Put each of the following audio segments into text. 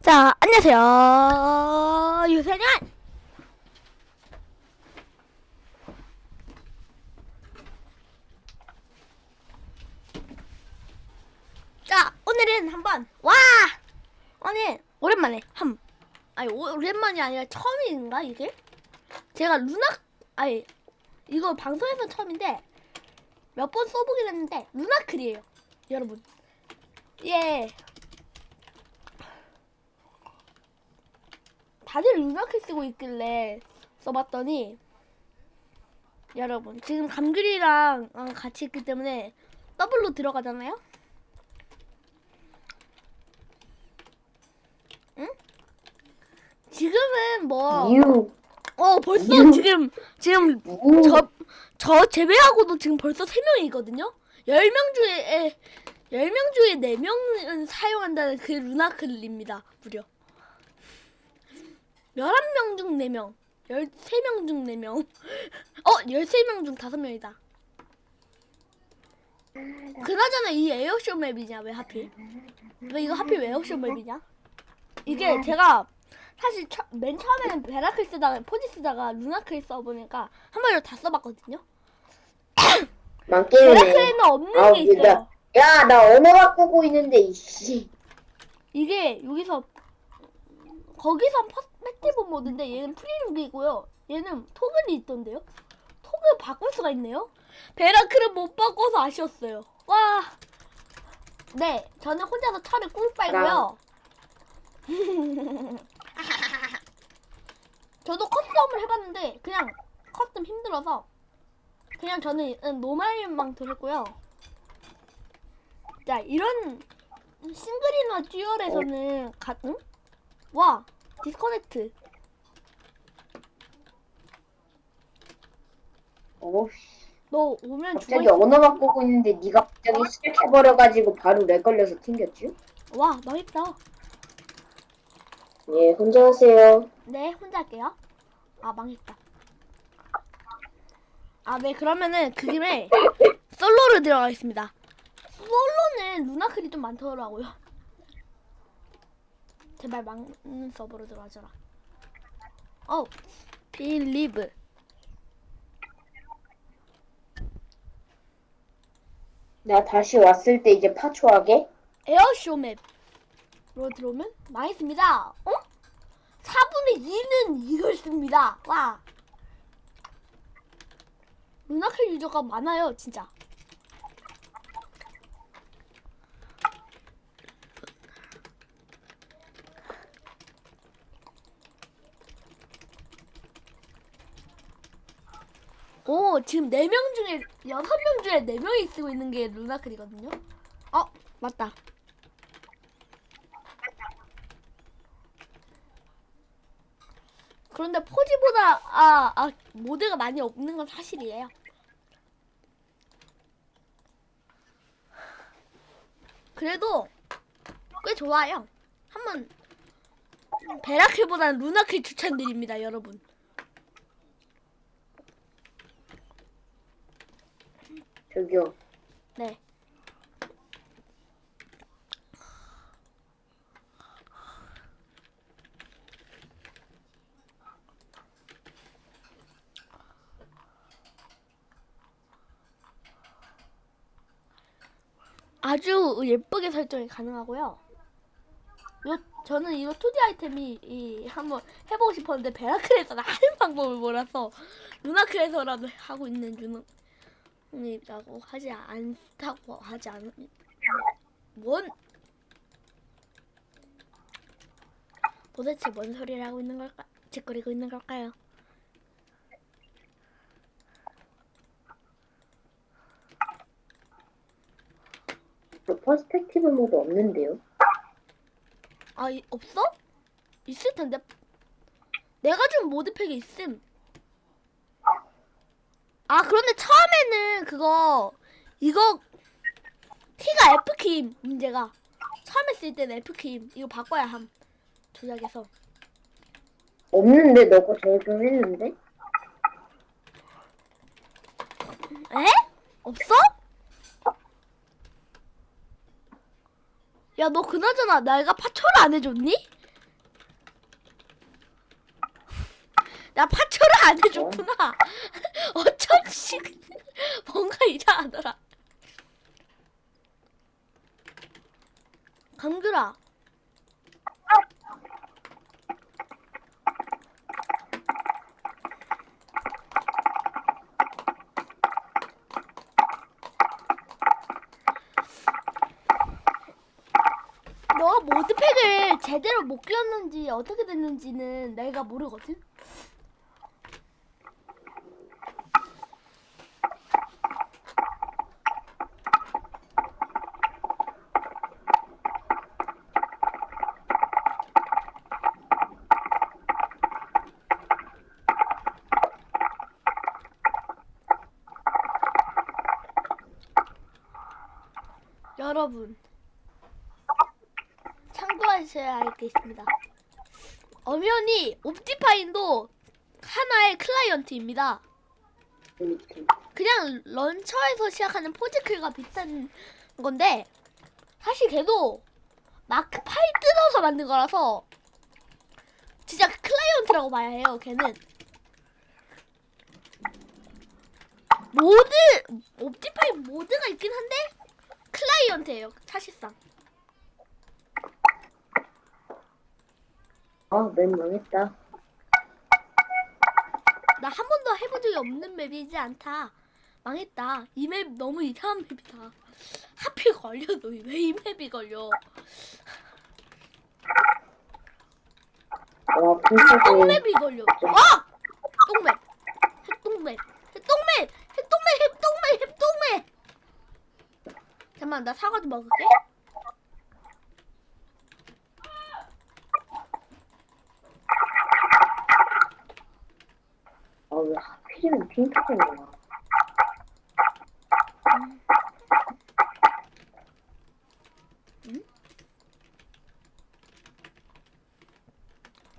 자, 안녕하세요. 유세년. 자, 오늘은 한번 오늘 오랜만에 오랜만이 아니라 처음인가 이게? 제가 이거 방송에서 처음인데 몇 번 써보긴 했는데 루나클이에요, 여러분. 예. 다들 루나클 쓰고 있길래 써봤더니 여러분 지금 감귤이랑 같이 있기 때문에 더블로 들어가잖아요. 응? 지금은 벌써 유. 지금 저 제외하고도 지금 벌써 3명이거든요. 10명 중에 4명은 사용한다는 그 루나클입니다. 무려 11명 중 4명, 13명 중 4명. 13명 중 5명이다. 그나저나 이 에어쇼 맵이냐, 왜 하필? 왜 이거 하필 왜 에어쇼 맵이냐? 이게 제가 사실 맨 처음에는 베라클 쓰다가 포지 쓰다가 루나클 써보니까 한 번로 다 써봤거든요. 베라클에는 없는 게 있어요. 야, 나 언어 바꾸고 있는데, 이씨. 이게 거기선 퍼스펙티브 모드인데 얘는 프리룩이고요. 얘는 토글이 있던데요. 토글 바꿀 수가 있네요. 베라클은 못 바꿔서 아쉬웠어요. 와. 네, 저는 혼자서 철을 꿀 빨고요. 저도 커스텀을 해봤는데 그냥 커스텀 힘들어서 그냥 저는 노말만 들었고요. 자, 이런 싱글이나 듀얼에서는 와, 디스커넥트. 너 오면 갑자기 언어 바꾸고 있는데 네가 갑자기 시작해버려가지고 바로 렉 걸려서 튕겼지? 와, 망했다. 예, 혼자 하세요. 네, 혼자 할게요. 망했다. 네, 그러면은 그 김에 솔로를 들어가겠습니다. 솔로는 루나클이 좀 많더라고요. 제발 막는 서버로 들어가줘라. 빌리브. 나 다시 왔을 때 이제 파초하게? 에어쇼 맵으로 들어오면 망했습니다. 4분의 2는 이걸 씁니다. 와. 루나클 유저가 많아요, 진짜. 지금 4명 중에 6명 중에 4명이 쓰고 있는 게 루나클이거든요. 맞다. 그런데 포지보다 모드가 많이 없는 건 사실이에요. 그래도 꽤 좋아요. 한번 베라클보다는 루나클 추천드립니다, 여러분. 저기요. 네. 아주 예쁘게 설정이 가능하고요. 저는 이거 2D 아이템이 한번 해보고 싶었는데 베라클에서는 하는 방법을 몰라서 루나클에서라도 하고 있는 중이라고 하지 않다고 하지 않은 도대체 뭔 소리를 하고 있는 걸까? 짓거리고 있는 걸까요? 저 퍼스펙티브 모드 없는데요? 없어? 있을 텐데. 내가 준 모드팩이 있음. 그런데 처음에는 이거 키가 F키임 문제가. 처음에 쓸 때는 F키임. 이거 바꿔야 함. 조작해서. 없는데 너가 적용했는데? 에? 없어? 야, 너 그나저나 내가 파초를 안 해줬니? 나 파초를 안 해줬구나. 어쩐지 뭔가 이상하더라. 감귤아. 너 모드팩을 제대로 못 끼웠는지 어떻게 됐는지는 내가 모르거든. 여러분 참고하셔야 할 게 있습니다. 엄연히 옵티파인도 하나의 클라이언트입니다. 그냥 런처에서 시작하는 포즈클과 비슷한 건데 사실 걔도 마크 파일 뜯어서 만든 거라서 진짜 클라이언트라고 봐야 해요. 걔는 모드 옵티파인 모드가 있긴 한데 클라이언트예요 사실상. 맵 망했다. 나 한 번도 해본 적이 없는 맵이지 않다. 망했다. 이 맵 너무 이상한 맵이다. 하필 걸려도 왜 이 맵이 걸려? 핑크색. 똥맵이 걸려. 아! 똥맵. 핵똥맵. 핵똥맵. 핵똥맵. 핵똥맵. 잠깐만 나 사과 좀 먹을게. 왜 하필이면 핑크색이야?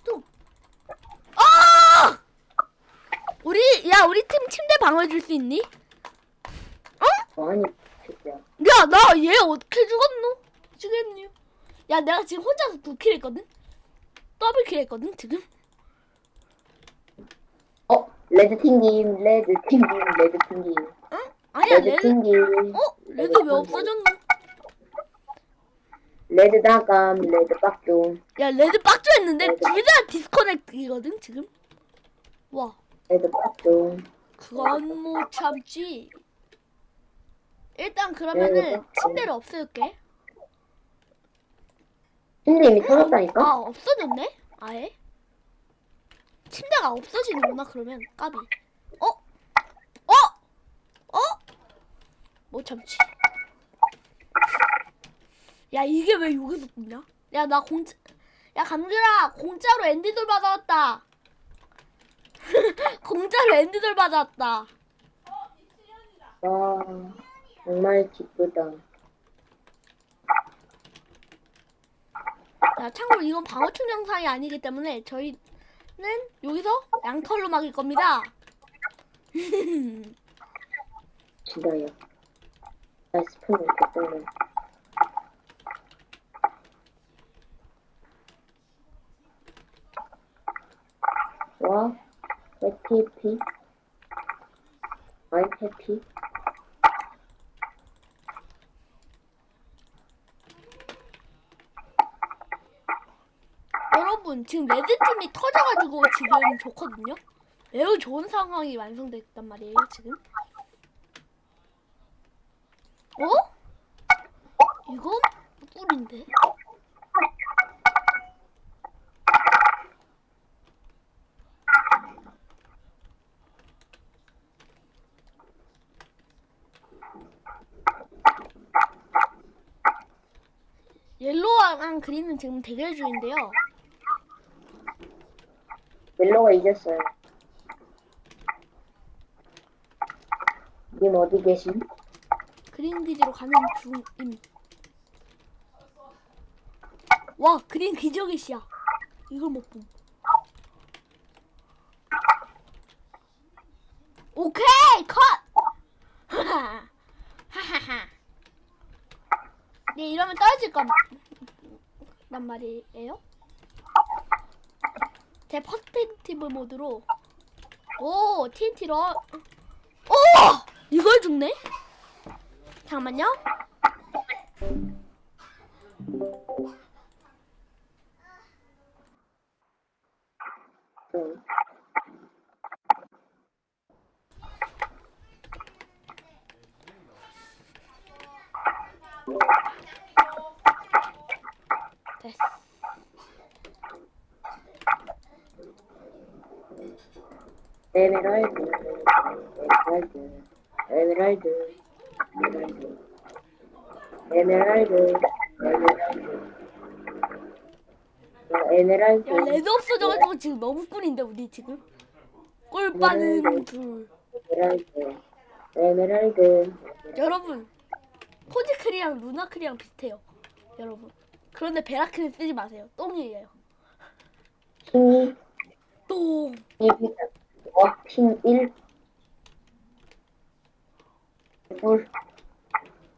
또. 아! 우리 팀 침대 방어해줄 수 있니? 아니, 진짜. 야, 나 얘 어떻게 죽었노? 죽겠니요? 야, 내가 지금 혼자서 2킬 했거든? 더블킬 했거든, 지금? 레드 튕김. 응? 아니야, 레드 튕김. 레드 왜 없어졌노? 레드 나감, 레드 빡종. 야, 레드 빡조 했는데 둘 다 디스커넥트이거든, 지금? 와, 레드 빡종. 그건 못 참지. 일단 그러면은 침대를 없앨게. 침대 이미 터졌다니까? 아, 없어졌네? 아예? 침대가 없어지는구나, 그러면. 까비. 못 참지. 야, 이게 왜 여기서 뜨냐? 야, 야, 감귤아, 공짜로 엔디돌 받아왔다. 공짜로 엔디돌 받아왔다. 와, 정말 기쁘다. 야, 참고로 이건 방어충 영상이 아니기 때문에 저희는 여기서 양털로 막을 겁니다. 기다려. 나 스푼 있겠다면. 와, 해피. I'm happy. 여러분, 지금 레드팀이 터져가지고 지금 좋거든요? 매우 좋은 상황이 완성됐단 말이에요, 지금. 이건 꿀인데? 옐로우랑 그린은 지금 대결 중인데요. 옐로가 이겼어요. 님 어디 계심? 그린 기지로 가는 중임. 와, 그린 기적의 시야. 이걸 못 봄. 오케이, 컷! 하하하. 네, 이러면 떨어질 건 난 말이에요. 제 퍼스펙티브 모드로 오 TNT로. 오 이걸 죽네. 잠깐만요. 응. 됐어. 에메랄드, 에메랄드, 에메랄드, 에메랄드, 에메랄드, 에메랄드, 야 레드 없어져가지고 지금 너무 꿀인데 우리 지금. 꿀 빠는 둘. 에메랄드, 에메랄드. 여러분 포지클이랑 루나클이랑 비슷해요. 여러분. 그런데 베라클을 쓰지 마세요. 똥이에요. 핑, 똥. 핑 1, 불,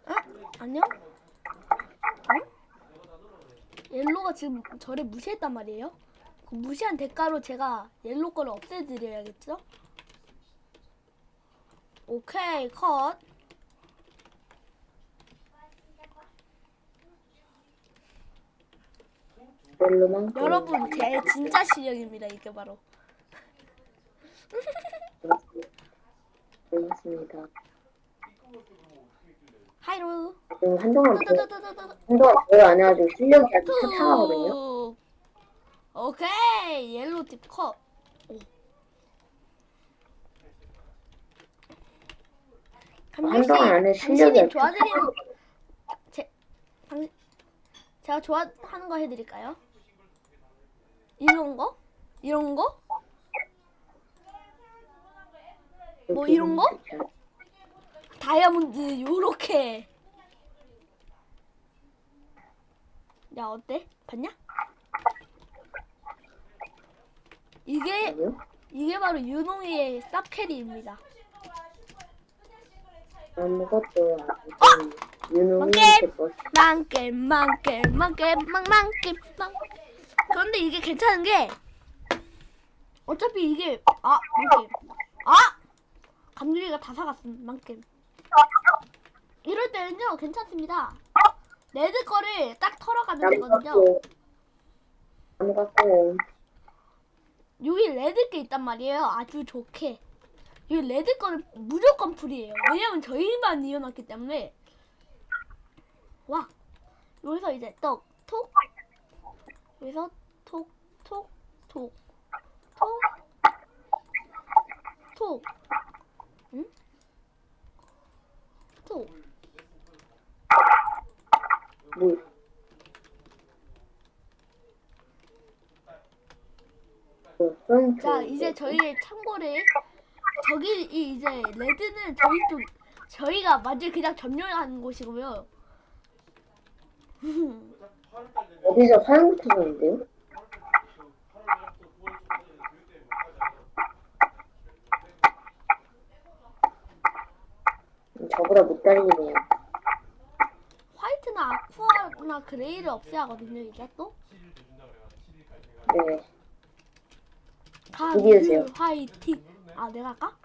아 안녕? 응? 옐로가 지금 저를 무시했단 말이에요. 그 무시한 대가로 제가 옐로 거를 없애드려야겠죠? 오케이 컷. 멜로만. 여러분 제 진짜 실력입니다. 이게 바로. 고맙습니다. 하이루. 지금 한동안 뚜두두두두두. 별로 안 해가지고 실력이 아주 처참하거든요. 툭. 오케이 옐로 팁 컷. 오. 한동안 안 해 실력이 당신이 아주 도와드리는 제가 좋아하는 거 해드릴까요? 이런 거? 이런 거? 뭐 이런 거? 다이아몬드 요렇게. 야 어때? 봤냐? 이게 바로 유농이의 쌉캐리입니다. 아무것도 안 유능한테 망겜 그런데 이게 괜찮은 게 어차피 이게 망겜 감귤이가 다 사갔음. 망겜 이럴 때는요 괜찮습니다. 레드 거를 딱 털어가면 되거든요. 나무 갖고 여기 레드 게 있단 말이에요. 아주 좋게. 여기 레드 거는 무조건 풀이에요. 왜냐면 저희만 이어놨기 때문에. 와 여기서 이제 톡 여기서 톡 응? 톡 물. 자 이제 저희의 참고를 이제 레드는 저희가 완전 그냥 점령하는 곳이고요. 어디서 화염부터 보는데요? 저보다 못달리네요. 화이트나 아쿠아나 그레이를 없애야 하거든요. 이제 또 네. 감귤 드디어세요. 화이팅. 내가 할까?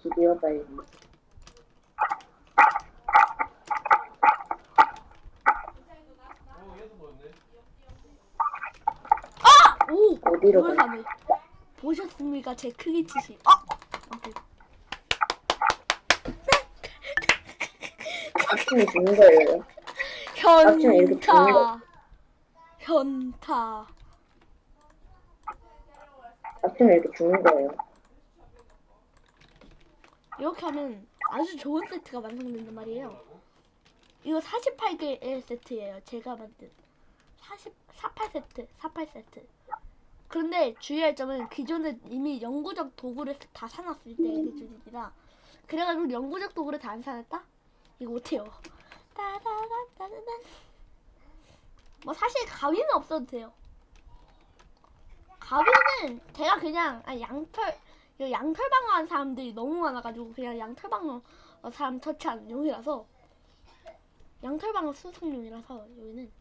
드디어 빨리. 오! 어디로 이걸 가? 사네. 보셨습니까? 제 크기 치시. 깍춤이 죽는 거예요. 깍춤이 이렇게 죽는 거. 현타. 깍춤이 이렇게 죽는 거예요. 이렇게 하면 아주 좋은 세트가 완성된단 말이에요. 이거 48개의 세트예요. 제가 만든 48세트. 그런데 주의할 점은 기존에 이미 영구적 도구를 다 사놨을 때 기준이라. 그래가지고 영구적 도구를 다 안 사놨다? 이거 못해요. 따다다다다단. 뭐 사실 가위는 없어도 돼요. 가위는 제가 그냥 양털방어 한 사람들이 너무 많아가지고 그냥 양털방어 사람 터치하는 용이라서 양털방어 수송용이라서 여기는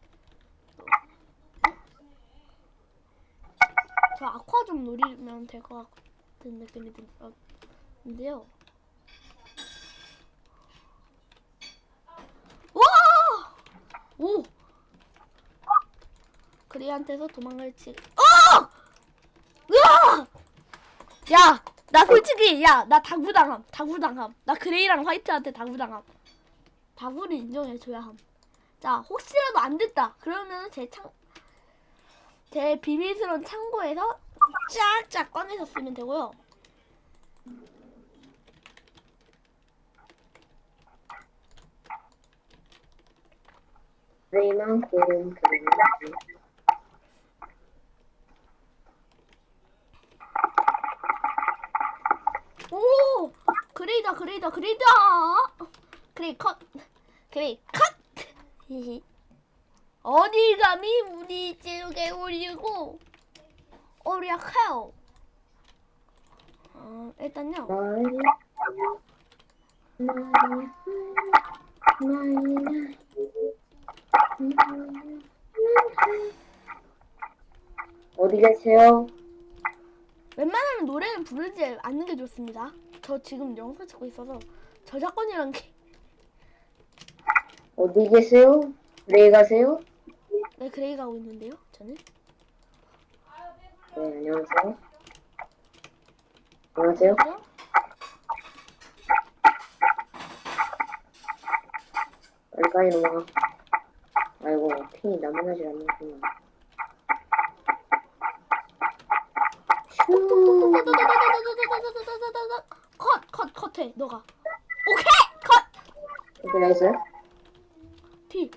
저 아쿠아 좀 노리면 될 것 같고 같은 느낌이 드는데요. 와! 오! 그레이한테서 도망갈지. 어! 으아! 야! 나 솔직히 나 다구당함. 나 그레이랑 화이트한테 다구당함. 다구를 인정해줘야 함. 자, 혹시라도 안 됐다. 그러면 제 비밀스러운 창고에서 쫙쫙 꺼내서 쓰면 되고요. 그레이만큼 오! 그레이다. 그레이 컷. 그레이 컷! 히히. 어디 감히 우리 지옥에 올리고 오락해요. 일단요. 어디 계세요? 웬만하면 노래는 부르지 않는 게 좋습니다. 저 지금 영상 찍고 있어서 저작권이란 게. 어디 계세요? 그레이 가세요? 네, 그레이 가고 있는데요. 저는. 네, 안녕하세요. 안녕하세요. 빨리 넘어가. 아이고, 핑이 남아나질 않는구나. 컷해. 너가. 오케이. 컷. 어디 나있어요? T.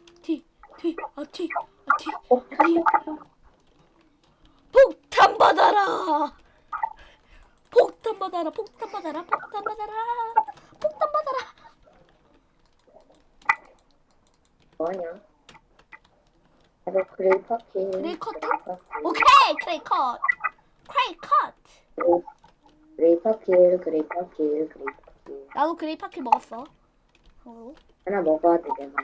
어? 폭탄 받아라. 뭐하냐? 바로 그레이 파키. 그레이 컷. 오케이. 그레이 컷. 그레이 파키. 나도 그레이 파키 먹었어. 하나 먹어야 돼, 내가.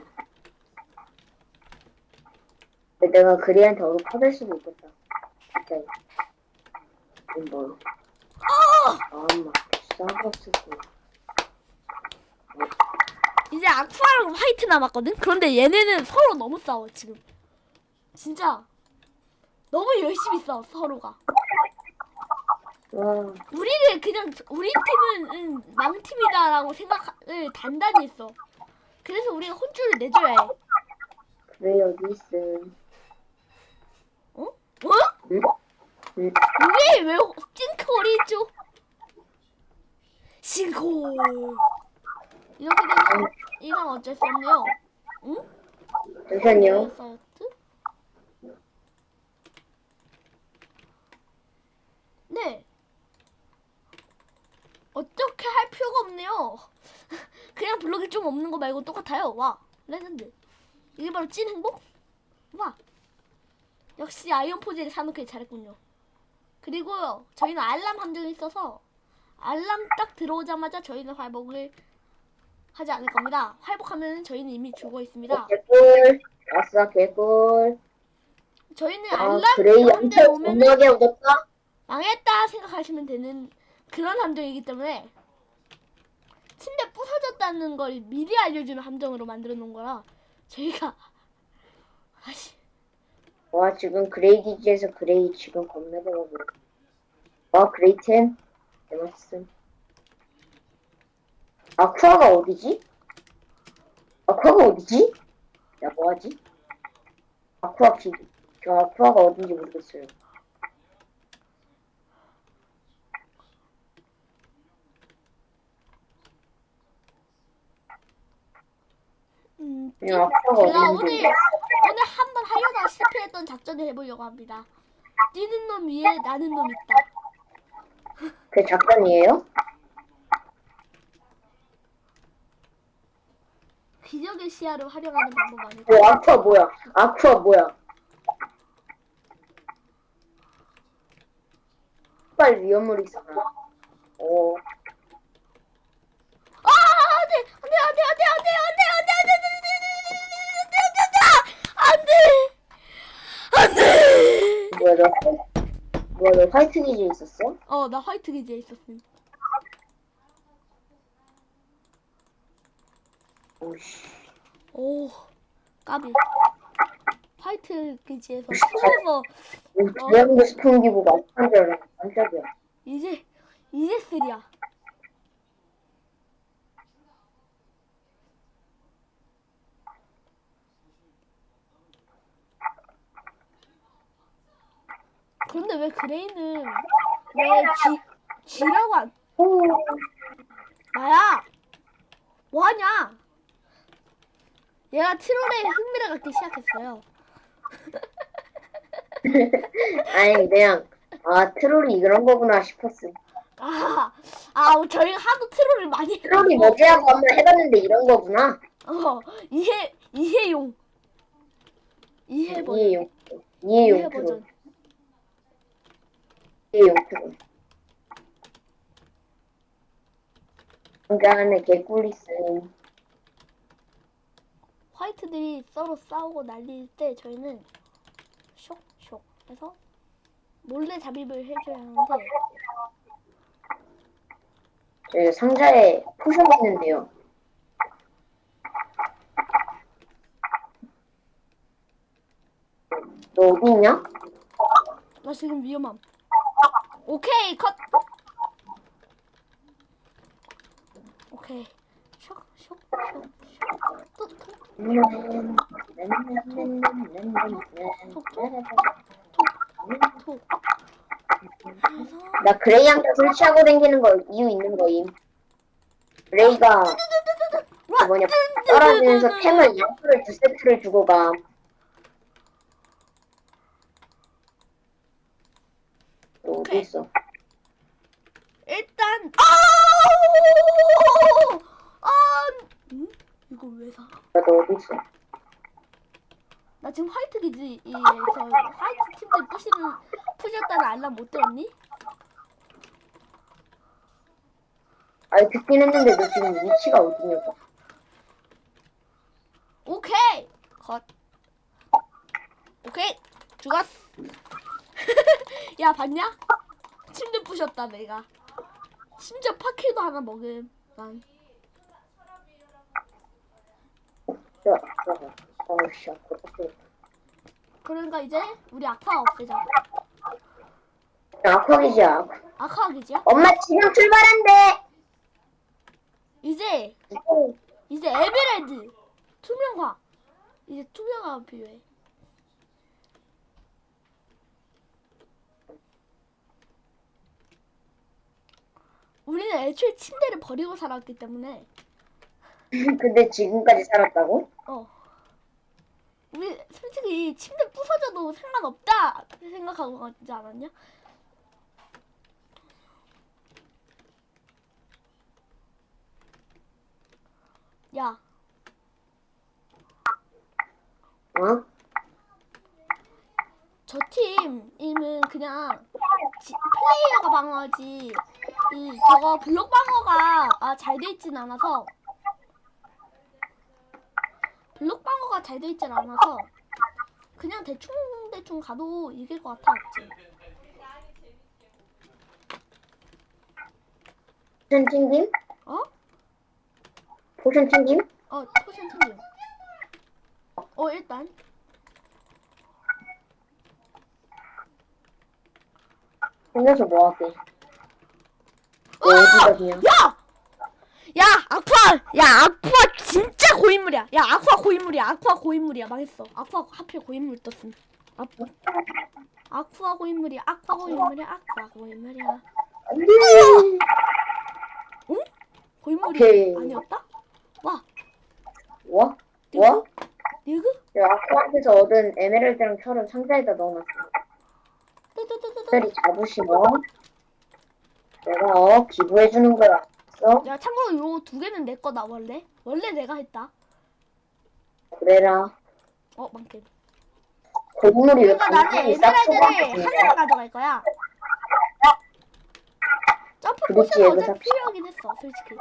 근데 내가 그레이한테 얼굴 퍼낼 수도 있겠다. 진짜. 뭐. 엄마, 싸웠었어. 이제 아쿠아랑 화이트 남았거든? 그런데 얘네는 서로 너무 싸워, 지금. 진짜. 너무 열심히 싸워, 서로가. 와, 우리 팀은 망팀이다라고 생각을 단단히 했어. 그래서 우리가 혼쭐을 내줘야 해. 그레이 어디 있어? 어? 응? 응? 이게 왜 찡크거리 있죠? 싱콜. 이렇게 되면 이건 어쩔 수 없네요. 응? 잠시만요. 사이트? 네. 어떻게 할 필요가 없네요. 그냥 블록이 좀 없는 거 말고 똑같아요. 와, 레전드. 이게 바로 찐 행복? 와. 역시 아이언 포즈를 사놓길 잘했군요. 그리고요, 저희는 알람 함정이 있어서 알람 딱 들어오자마자 저희는 활복을 하지 않을 겁니다. 활복하면 저희는 이미 죽어 있습니다. 개꿀. 아싸, 개꿀. 저희는 아, 알람 그레이 가운데 엄청 오면은 겁나게 얻었다? 망했다 생각하시면 되는 그런 함정이기 때문에 침대 부서졌다는 걸 미리 알려주는 함정으로 만들어 놓은 거라 저희가 와, 지금 그레이 기지에서 그레이 지금 겁나게 먹어. 와, 그레이 템. 대맛있음. 아쿠아가 어디지? 야, 뭐하지? 저 아쿠아가 어딘지 모르겠어요. 그냥 아쿠아가 제가 어딘지 오늘 한번 하려다 실패했던 작전을 해보려고 합니다. 뛰는 놈 위에 나는 놈 있다. 그 작전이에요? 기적의 시야를 활용하는 방법 아닐까? 아쿠아 뭐야? 빨리 위험물이 있었나? 오. 안돼. 뭐야, 뭐야, 너 화이트 기지에 있었어? 나 화이트 기지에 있었음. 오씨. 오, 까비. 화이트 기지에서 잘- 숨어서 오, 드래곤 스폰 기보가 없는 줄 알았네. 깜짝이야. 이제 쓰리야. 그런데 왜 그레이는 왜 지라고 안 오. 나야? 뭐하냐? 얘가 트롤에 흥미를 갖기 시작했어요. 아니, 그냥, 트롤이 이런 거구나 싶었어. 저희가 하도 트롤을 많이 트롤이 해가지고 뭐지 하고 한번 해봤는데 이런 거구나. 이해용 이해 버전 이해용. 이해 이해용 트롤. 버전. 이해용 트롤. 안에 개꿀리스. 화이트들이 서로 싸우고 난릴 때 저희는 쇽쇽 해서 몰래 잠입을 해줘야 하는데 네, 상자에 포션 있는데요. 너 어디 있냐? 나 지금 위험함. 오케이 컷. 오케이 쇽쇽쇽 톡톡 톡. 나 그레이 한테 설치하고 다니는 거 이유 있는 거임. 그레이가 그 뭐냐 떨어지면서 템을 양수를 2세트를 주고 가. 너 어디 있어? 일단 이거 왜 사? 너 어디 있어? 나 지금 화이트 기지에서 화이트 팀들 푸셨다는 알람 못 들었니? 아니 듣긴 했는데 너 지금 위치가 어디냐고. 오케이 컷. 오케이 죽었어. 야 봤냐? 침대 부셨다 내가. 심지어 파킬도 하나 먹음. 난. 야, 어우씨, 아깝다. 그러니까 이제 우리 아쿠아 없애자. 아쿠아기지야. 아쿠아 기지야? 엄마 지금 출발한대. 이제 에메랄드 투명화. 이제 투명화가 필요해. 우리는 애초에 침대를 버리고 살았기 때문에 근데 지금까지 살았다고? 우리 솔직히 침대 부서져도 상관없다 생각하고 가지 않았냐? 야, 어? 저 팀임은 그냥 플레이어가 방어하지 저거 블록 방어가 잘 돼 있진 않아서 그냥 대충 가도 이길 것 같아. 맞지? 포션 튕김? 어? 포션 튕김? 포션 튕김. 일단 생겨서 뭐 하게? 너 어디가 그냥? 아쿠아 진짜 고인물이야. 야, 아쿠아 고인물이야. 망했어. 아쿠아 하필 고인물 떴음. 아쿠아 고인물이야. 안돼. 응? 고인물이 오케이. 아니었다? 와, 뭐? 니그? 뭐? 니그? 야, 아쿠아한테서 얻은 에메랄드랑 철은 상자에다 넣어놨어. 특별히 자부심어. 내가 기부해주는 거야. 알았어? 야, 참고로 요 두 개는 내 거다 원래. 원래 내가 했다. 그래라. 망게. 고물이 왜 그러니까 나는 반죽이 싹 에메랄드를 하나만 가져갈 거야. 점프 그렇지, 포션 얘도 어차피 삽시다. 필요하긴 했어, 솔직히.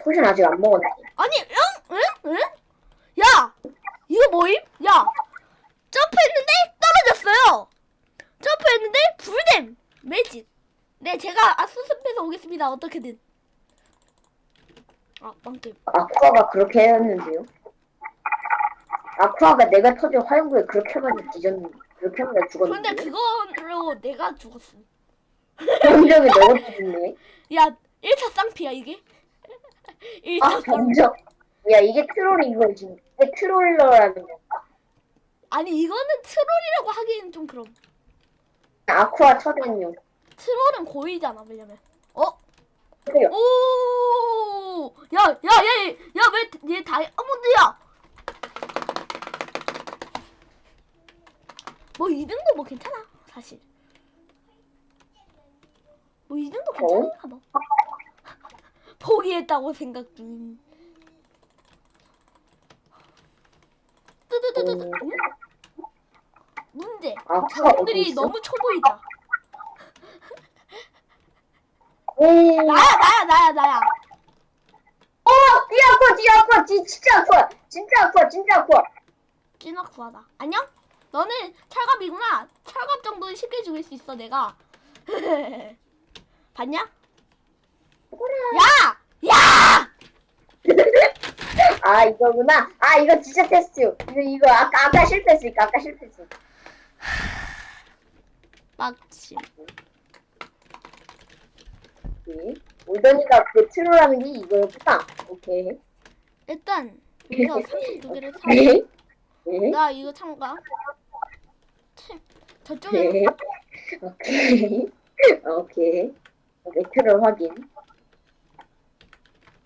포션 아직 안 먹었네. 아니, 응? 야! 이거 뭐임? 야! 보겠습니다. 어떻게든. 아, 빵집. 아쿠아가 그렇게 했는데요. 아쿠아가 내가 터진 화염구에 그렇게 맞아 뒤졌는데, 그렇게 맞아 그런데 죽었는데. 그거로 내가 죽었어. 감정이 너무 죽네. 야, 1차 쌍피야 이게? 아 1차 쌍. 감정. 야 이게 트롤인 거지. 이게 트롤러라는 거. 아니 이거는 트롤이라고 하기엔 좀 그럼. 아쿠아 터졌요. 트롤은 고의잖아. 왜냐면. 그래요. 오! 야, 왜 얘 다이아몬드야? 뭐 2등도 뭐 괜찮아. 사실. 뭐 2등도 괜찮아. 뭐. 포기했다고 생각 중. 뜨뜨뜨뜨. 문제. 아, 저분들이 어디 있어? 너무 초보이다. 오. 나야. 뒤 아쿠아, 진짜 아쿠아, 진짜 아쿠아. 찐막 구하다. 안녕? 너는 철갑이구나. 철갑 정도는 쉽게 죽일 수 있어 내가. 봤냐? 야! 야! 아 이거구나. 아 이거 진짜 테스트. 이거 아까 실패했으니까 아까 실패했어. 빡침. 오케이. 올더니가 그 트롤하는 게 이거였구나. 오케이. 일단 여기서 32개를 사. 네. 네. 나 이거 참가. 저쪽에 네. 오케이. 오케이. 오케이. 트롤 확인.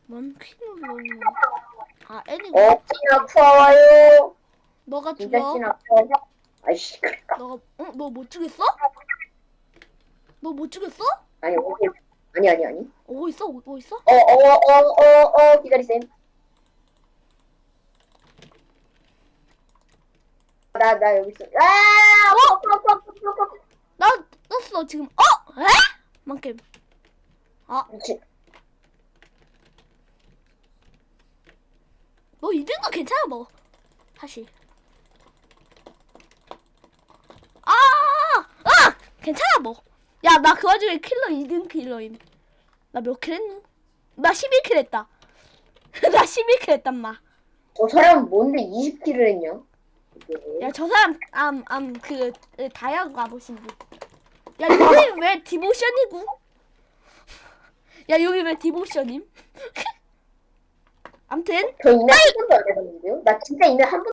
뭔 퀸으로 넣는? 아 애니. 찐 아쿠아 와요. 너가 진짜 죽어. 찐 아쿠아. 아이씨. 너가 너 못 죽였어? 너 못 죽였어? 아니 아니. 오고 있어? 오고 있어? 기다리셈. 나 여기 있어. 나 떴어 지금. 에? 만큼. 미친. 뭐 2등도 괜찮아 뭐. 사실. 괜찮아 뭐. 야 나 그 와중에 킬러 2등 킬러임. 나 몇 킬 했노? 나 11킬 했다. 나 11킬 했단 마. 저 사람 뭔데 20킬을 했냐? 야 저 사람 그 다이아 가보신 분. 야 여기 왜 디보션이고? 야 여기 왜 디보션임? 암튼 저 이날 한 번도 안 해봤는데요? 나 진짜 이날 한 번도